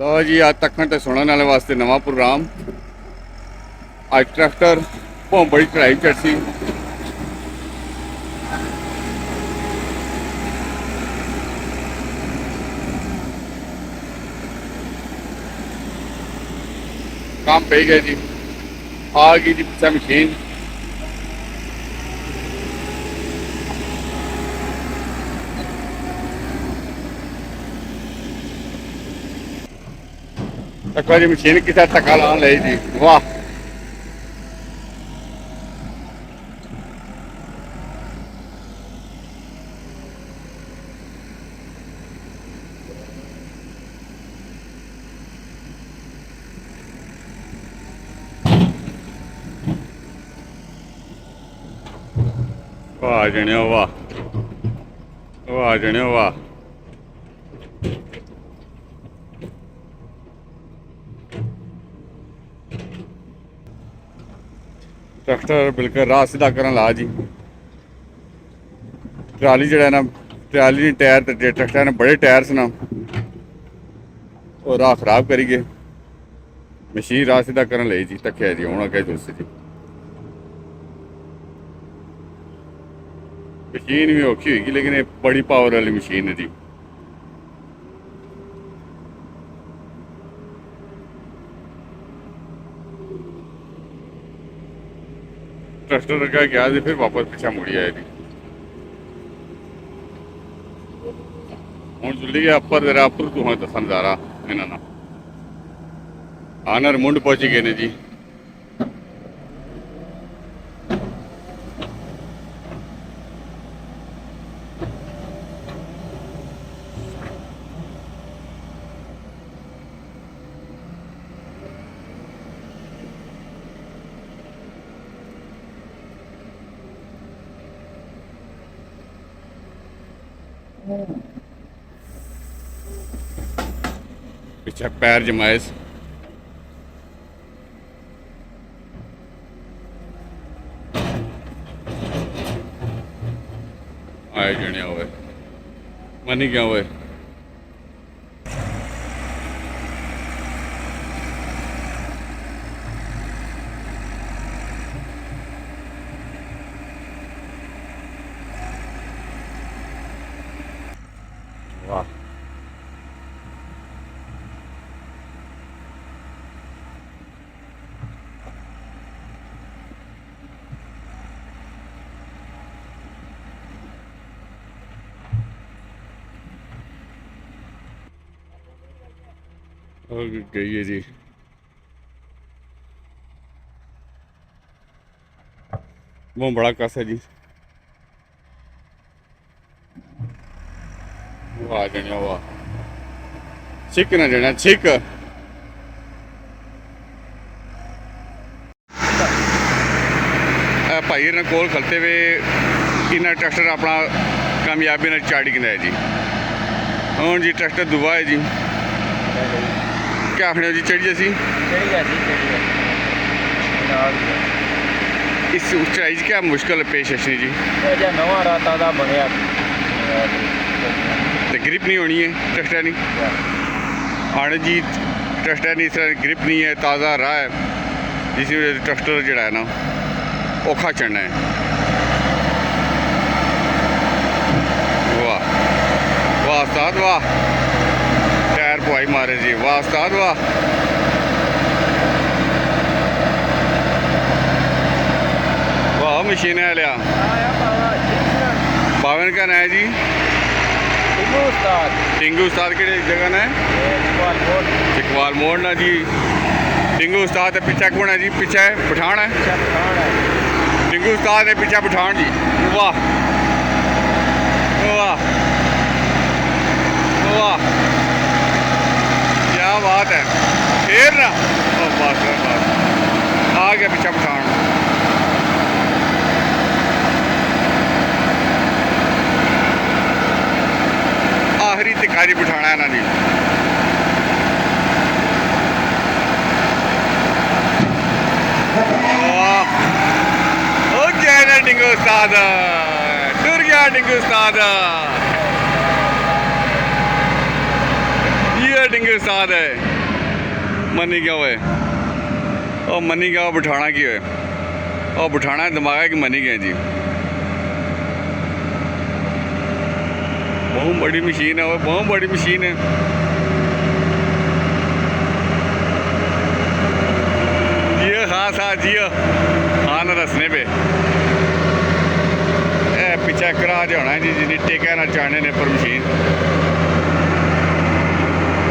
लो जी अज तकन तो सुनने वाले वास्ते नवा प्रोग्राम। अज ट्रैक्टर बहुत बड़ी चढ़ाई चढ़सी। काम पे गया जी, आ गई जी पीछे मशीन। तक जी मशीन किसी धक्का लान ले जी, वाह। वाह जने वाह, वाह जने वाह। ट्रैक्टर बिल्कुल राह सीधा करन ला जी। ट्राली जड़ा ना, ट्राली टायर ते ट्रैक्टर ने बड़े टायर से ना वो राह खराब करी गए। मशीन राह सीधा करन लई जी, तक्या जी हूँ अगे जुलसी जी। मशीन भी औखी होगी लेकिन ये बड़ी पावर वाली मशीन है जी। ट्रैक्टर रखा गया जी, फिर वापस पीछे मुड़ी आया जी। हूँ जुली गया अपर जरा अपर तू हाँ दसन नजारा इन्होंने आनर मुंड पहुंची गए ने जी। पीछे पैर जमाइश आए जने हुए मनी क्या हुए। वाह गई है जी। वो बड़ा कस है जी। वाह जने वाह, छिक ना जना छिक। भाई ने कोल खलते हुए इन्ना ट्रैक्टर अपना कामयाबी ने चाड़ी गिना है जी। हूँ जी ट्रैक्टर दुआ है जी, क्या आखने जी चढ़ी असी इस उचाई क्या मुश्किल पेश अच्छी जी। तो ग्रिप नहीं होनी है ट्रैक्टर नहीं आने जी। ट्रैक्टर नहीं इस तरह ग्रिप नहीं है, ताज़ा राह है जिस ट्रैक्टर जड़ा है ना औखा चढ़ना है। वाह वाह उस्ताद वाह, टायर पुआई मारे जी, वाह उस्ताद वाह। वाह मशीन है लिया बावन का ना है जी। टिंगू उस्ताद के जगह ना है चिकवाल मोड़ ना जी। टिंगू उस्ताद है पीछे कौन है जी, पीछे पठान है। टिंगू उस्ताद है पीछे पठान जी। वाह वाह वाह क्या बात है, फिर ना बस बस आ गया पीछे पठान। आखिरी तिकारी बिठाना है ना जी। टिंगू उस्ताद टूर गया, टिंगू उस्ताद ये डिंगे उस्ताद है मनी क्या हुए और मनी क्या बिठाना की है और बिठाना दिमाग है कि मनी गए जी बहुत बड़ी मशीन है वो बहुत बड़ी मशीन है जियो हाँ सा जियो हाँ ना दसने पे पीछे करा होना है जी जिन्नी टेका ना चाहने ने पर मशीन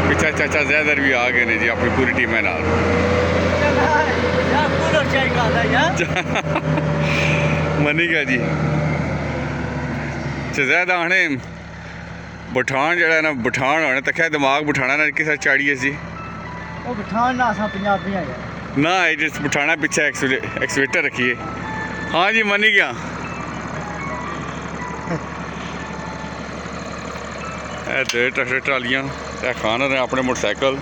पीछे चाचा जैदर भी आ गए ने जी अपनी पूरी टीम है नाल मनी का जी जैद आने बिठान जड़ा ना बिठान होने तक दिमाग बिठाना ना किस चाड़िए सी ना जिस बिठाना पीछे एक्सवेटर रखिए हाँ जी मनी क्या ट्रैक्टर ट्रालियां खान ने अपने मोटरसाइकिल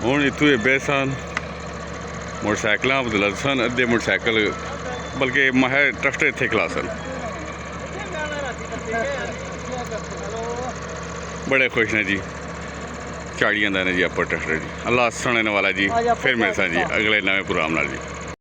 हूँ इतों एबे सन मोटरसाइकिल बदल सन अद्धे मोटरसाइकिल बल्कि मह ट्रैक्टर इतने खला सन बड़े खुश ने जी चाड़ियां ने जी आप ट्रैक्टर जी अल्लाह सुनने वाला जी फिर मिलसा जी अगले नवे प्रोग्राम जी।